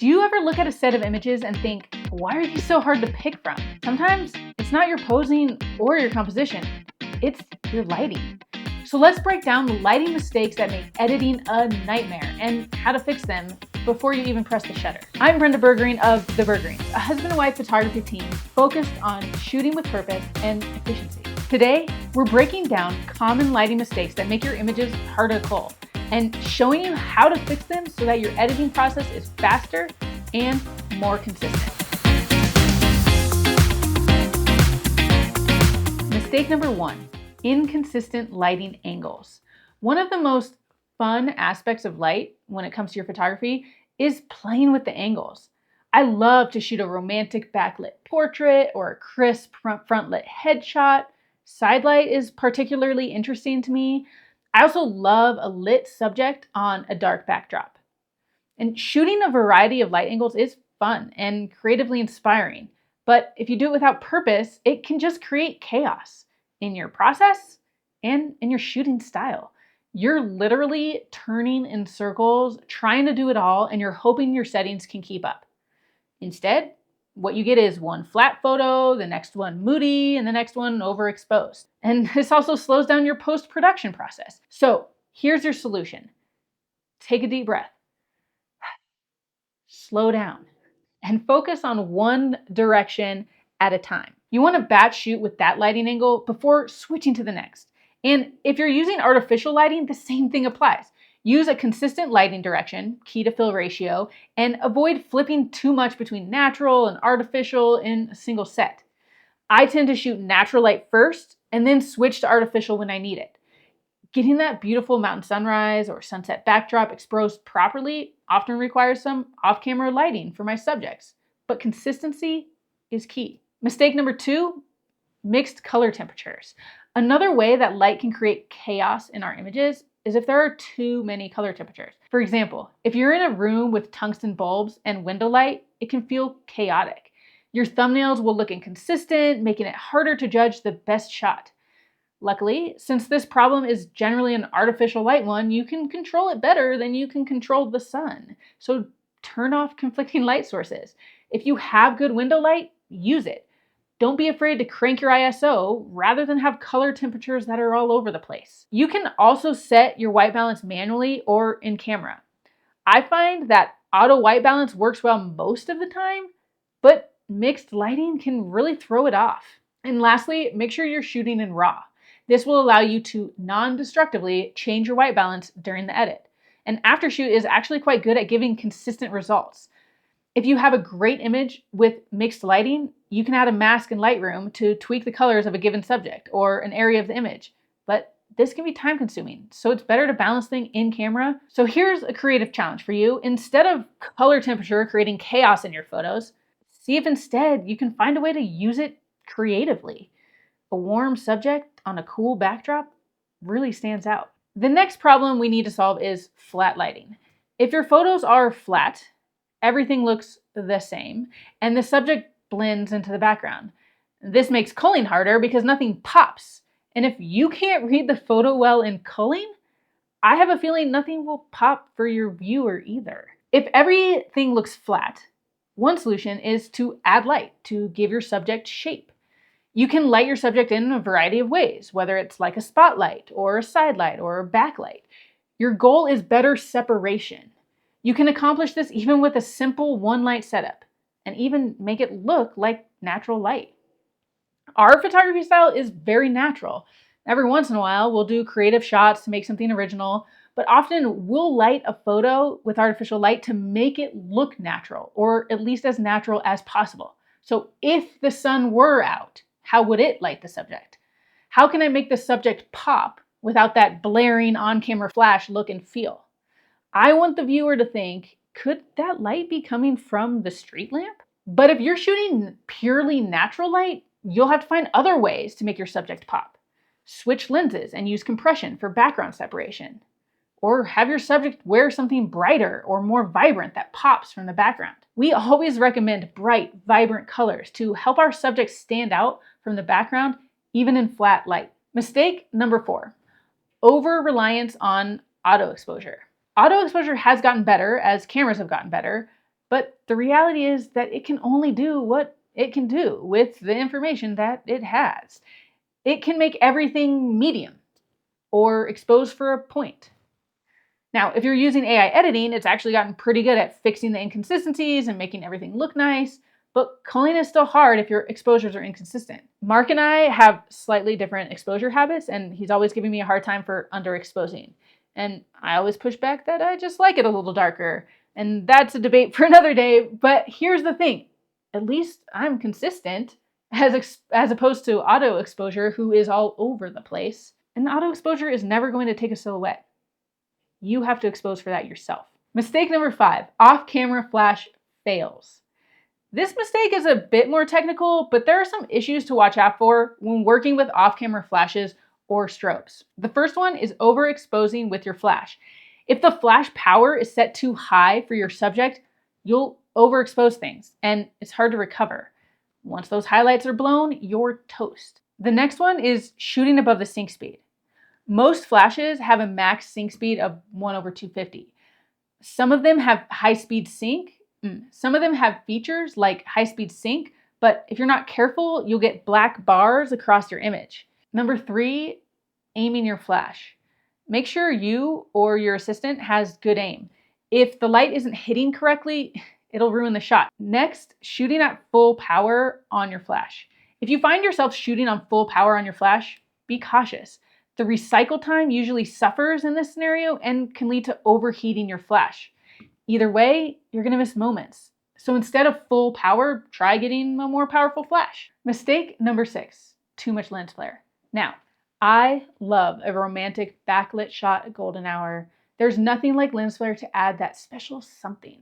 Do you ever look at a set of images and think, why are these so hard to pick from? Sometimes it's not your posing or your composition, it's your lighting. So let's break down the lighting mistakes that make editing a nightmare and how to fix them before you even press the shutter. I'm Brenda Bergreen of The Bergreens, a husband and wife photography team focused on shooting with purpose and efficiency. Today, we're breaking down common lighting mistakes that make your images hard to cull and showing you how to fix them so that your editing process is faster and more consistent. Mistake number 1, inconsistent lighting angles. One of the most fun aspects of light when it comes to your photography is playing with the angles. I love to shoot a romantic backlit portrait or a crisp front-lit headshot. Side light is particularly interesting to me. I also love a lit subject on a dark backdrop. And shooting a variety of light angles is fun and creatively inspiring. But if you do it without purpose, it can just create chaos in your process and in your shooting style. You're literally turning in circles, trying to do it all, and you're hoping your settings can keep up. Instead, what you get is one flat photo, the next one moody, and the next one overexposed. And this also slows down your post-production process. So here's your solution. Take a deep breath. Slow down and focus on one direction at a time. You want to batch shoot with that lighting angle before switching to the next. And if you're using artificial lighting, the same thing applies. Use a consistent lighting direction, key to fill ratio, and avoid flipping too much between natural and artificial in a single set. I tend to shoot natural light first and then switch to artificial when I need it. Getting that beautiful mountain sunrise or sunset backdrop exposed properly often requires some off-camera lighting for my subjects, but consistency is key. Mistake number 2, mixed color temperatures. Another way that light can create chaos in our images is if there are too many color temperatures. For example, if you're in a room with tungsten bulbs and window light, it can feel chaotic. Your thumbnails will look inconsistent, making it harder to judge the best shot. Luckily, since this problem is generally an artificial light one, you can control it better than you can control the sun. So turn off conflicting light sources. If you have good window light, use it. Don't be afraid to crank your ISO rather than have color temperatures that are all over the place. You can also set your white balance manually or in camera. I find that auto white balance works well most of the time, but mixed lighting can really throw it off. And lastly, make sure you're shooting in RAW. This will allow you to non-destructively change your white balance during the edit. And Aftershoot is actually quite good at giving consistent results. If you have a great image with mixed lighting, you can add a mask in Lightroom to tweak the colors of a given subject or an area of the image. But this can be time consuming, so it's better to balance things in camera. So here's a creative challenge for you. Instead of color temperature creating chaos in your photos, see if instead you can find a way to use it creatively. A warm subject on a cool backdrop really stands out. The next problem we need to solve is flat lighting. If your photos are flat, everything looks the same, and the subject blends into the background. This makes culling harder because nothing pops. And if you can't read the photo well in culling, I have a feeling nothing will pop for your viewer either. If everything looks flat, one solution is to add light to give your subject shape. You can light your subject in a variety of ways, whether it's like a spotlight or a side light or a backlight. Your goal is better separation. You can accomplish this even with a simple one light setup and even make it look like natural light. Our photography style is very natural. Every once in a while, we'll do creative shots to make something original, but often we'll light a photo with artificial light to make it look natural, or at least as natural as possible. So if the sun were out, how would it light the subject? How can I make the subject pop without that blaring on-camera flash look and feel? I want the viewer to think, could that light be coming from the street lamp? But if you're shooting purely natural light, you'll have to find other ways to make your subject pop. Switch lenses and use compression for background separation. Or have your subject wear something brighter or more vibrant that pops from the background. We always recommend bright, vibrant colors to help our subjects stand out from the background, even in flat light. Mistake number 4, over-reliance on auto exposure. Auto exposure has gotten better as cameras have gotten better, But the reality is that it can only do what it can do with the information that it has. It can make everything medium or exposed for a point. Now, if you're using AI editing, it's actually gotten pretty good at fixing the inconsistencies and making everything look nice, but culling is still hard if your exposures are inconsistent. Mark and I have slightly different exposure habits, and he's always giving me a hard time for underexposing. And I always push back that I just like it a little darker. And that's a debate for another day, but here's the thing. At least I'm consistent as opposed to auto exposure, who is all over the place. And auto exposure is never going to take a silhouette. You have to expose for that yourself. Mistake number 5, off-camera flash fails. This mistake is a bit more technical, but there are some issues to watch out for when working with off-camera flashes or strobes. The first one is overexposing with your flash. If the flash power is set too high for your subject, you'll overexpose things, and it's hard to recover. Once those highlights are blown, you're toast. The next one is shooting above the sync speed. Most flashes have a max sync speed of 1/250. Some of them have high-speed sync. Some of them have features like high-speed sync, but if you're not careful, you'll get black bars across your image. Number 3, aiming your flash. Make sure you or your assistant has good aim. If the light isn't hitting correctly, it'll ruin the shot. Next, shooting at full power on your flash. If you find yourself shooting on full power on your flash, be cautious. The recycle time usually suffers in this scenario and can lead to overheating your flash. Either way, you're going to miss moments. So instead of full power, try getting a more powerful flash. Mistake number 6, too much lens flare. Now, I love a romantic backlit shot at golden hour. There's nothing like lens flare to add that special something.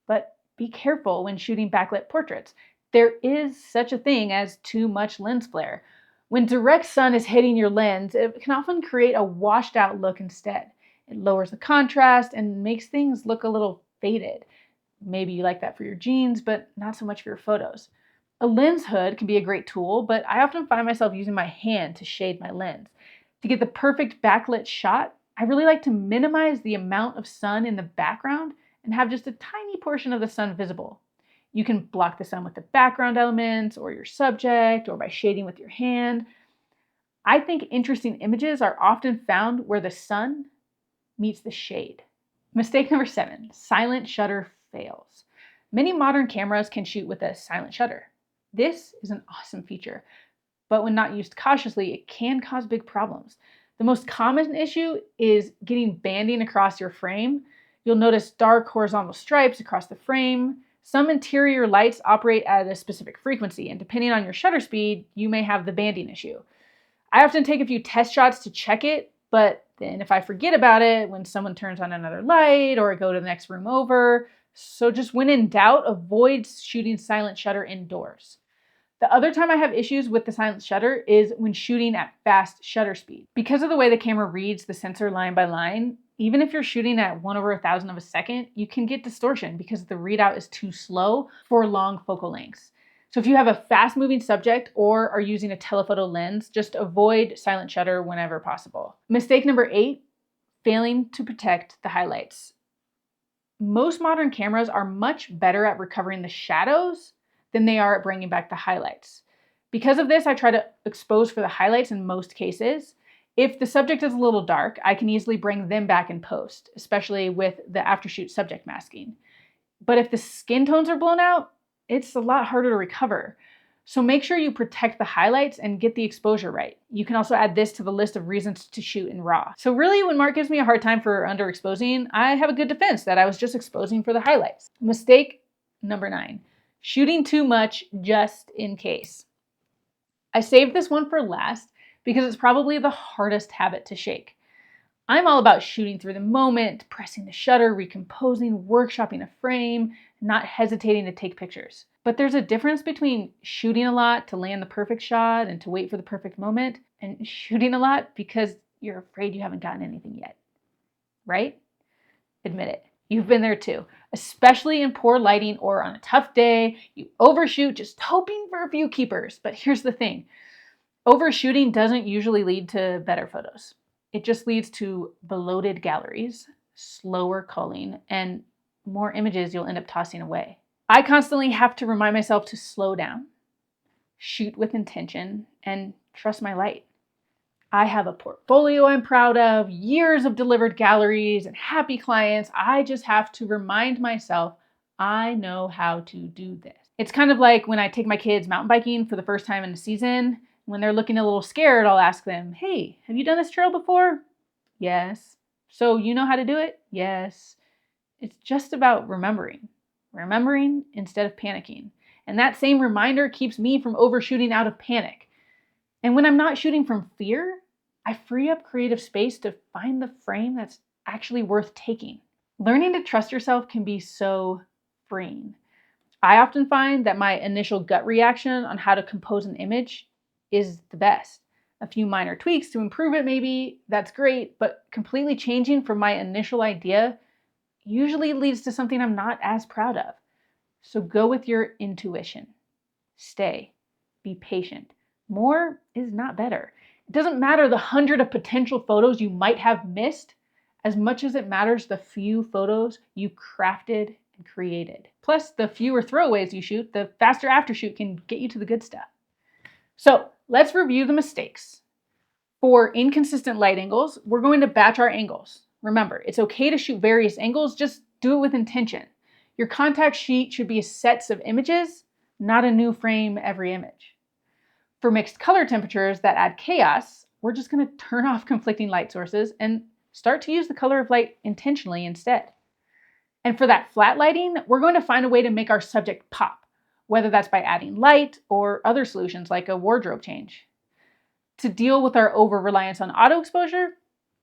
But be careful when shooting backlit portraits. There is such a thing as too much lens flare. When direct sun is hitting your lens, it can often create a washed out look instead. It lowers the contrast and makes things look a little faded. Maybe you like that for your jeans, but not so much for your photos. A lens hood can be a great tool, but I often find myself using my hand to shade my lens. To get the perfect backlit shot, I really like to minimize the amount of sun in the background and have just a tiny portion of the sun visible. You can block the sun with the background elements or your subject or by shading with your hand. I think interesting images are often found where the sun meets the shade. Mistake number 7, silent shutter fails. Many modern cameras can shoot with a silent shutter. This is an awesome feature, but when not used cautiously, it can cause big problems. The most common issue is getting banding across your frame. You'll notice dark horizontal stripes across the frame. Some interior lights operate at a specific frequency, and depending on your shutter speed, you may have the banding issue. I often take a few test shots to check it, but then if I forget about it when someone turns on another light or I go to the next room over, so just when in doubt, avoid shooting silent shutter indoors. The other time I have issues with the silent shutter is when shooting at fast shutter speed. Because of the way the camera reads the sensor line by line, even if you're shooting at 1/1000 of a second, you can get distortion because the readout is too slow for long focal lengths. So if you have a fast-moving subject or are using a telephoto lens, just avoid silent shutter whenever possible. Mistake number 8, failing to protect the highlights. Most modern cameras are much better at recovering the shadows than they are at bringing back the highlights. Because of this, I try to expose for the highlights in most cases. If the subject is a little dark, I can easily bring them back in post, especially with the Aftershoot subject masking. But if the skin tones are blown out, it's a lot harder to recover. So make sure you protect the highlights and get the exposure right. You can also add this to the list of reasons to shoot in RAW. So really, when Mark gives me a hard time for underexposing, I have a good defense that I was just exposing for the highlights. Mistake number 9, shooting too much just in case. I saved this one for last because it's probably the hardest habit to shake. I'm all about shooting through the moment, pressing the shutter, recomposing, workshopping a frame, not hesitating to take pictures. But there's a difference between shooting a lot to land the perfect shot and to wait for the perfect moment, and shooting a lot because you're afraid you haven't gotten anything yet. Right? Admit it. You've been there too. Especially in poor lighting or on a tough day, you overshoot just hoping for a few keepers. But here's the thing. Overshooting doesn't usually lead to better photos. It just leads to bloated galleries, slower culling, and more images you'll end up tossing away. I constantly have to remind myself to slow down, shoot with intention, and trust my light. I have a portfolio I'm proud of, years of delivered galleries, and happy clients. I just have to remind myself I know how to do this. It's kind of like when I take my kids mountain biking for the first time in the season. When they're looking a little scared, I'll ask them, hey, have you done this trail before? Yes. So you know how to do it? Yes. It's just about remembering instead of panicking. And that same reminder keeps me from overshooting out of panic. And when I'm not shooting from fear, I free up creative space to find the frame that's actually worth taking. Learning to trust yourself can be so freeing. I often find that my initial gut reaction on how to compose an image is the best. A few minor tweaks to improve it maybe, that's great, but completely changing from my initial idea usually leads to something I'm not as proud of. So go with your intuition. Stay. Be patient. More is not better. It doesn't matter the 100 of potential photos you might have missed as much as it matters the few photos you crafted and created. Plus, the fewer throwaways you shoot, the faster Aftershoot can get you to the good stuff. So let's review the mistakes. For inconsistent light angles, we're going to batch our angles. Remember, it's okay to shoot various angles, just do it with intention. Your contact sheet should be sets of images, not a new frame every image. For mixed color temperatures that add chaos, we're just going to turn off conflicting light sources and start to use the color of light intentionally instead. And for that flat lighting, we're going to find a way to make our subject pop, whether that's by adding light or other solutions like a wardrobe change. To deal with our over-reliance on auto exposure,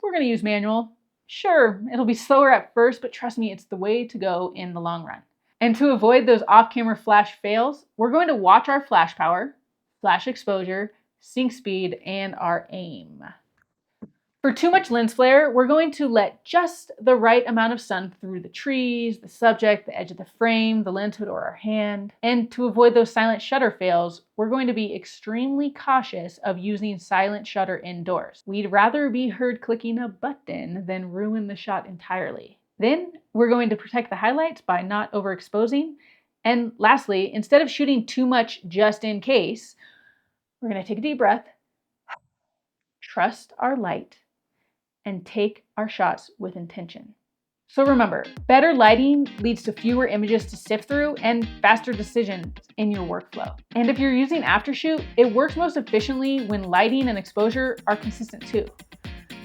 we're going to use manual. Sure, it'll be slower at first, but trust me, it's the way to go in the long run. And to avoid those off-camera flash fails, we're going to watch our flash power, flash exposure, sync speed, and our aim. For too much lens flare, we're going to let just the right amount of sun through the trees, the subject, the edge of the frame, the lens hood, or our hand. And to avoid those silent shutter fails, we're going to be extremely cautious of using silent shutter indoors. We'd rather be heard clicking a button than ruin the shot entirely. Then we're going to protect the highlights by not overexposing. And lastly, instead of shooting too much just in case, we're going to take a deep breath, trust our light, and take our shots with intention. So remember, better lighting leads to fewer images to sift through and faster decisions in your workflow. And if you're using Aftershoot, it works most efficiently when lighting and exposure are consistent too.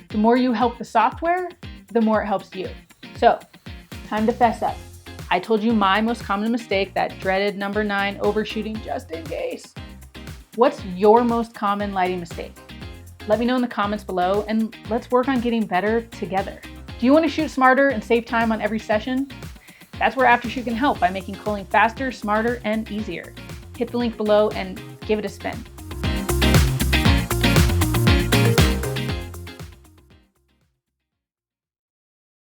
The more you help the software, the more it helps you. So, time to fess up. I told you my most common mistake, that dreaded number 9 overshooting just in case. What's your most common lighting mistake? Let me know in the comments below and let's work on getting better together. Do you want to shoot smarter and save time on every session? That's where Aftershoot can help by making culling faster, smarter, and easier. Hit the link below and give it a spin.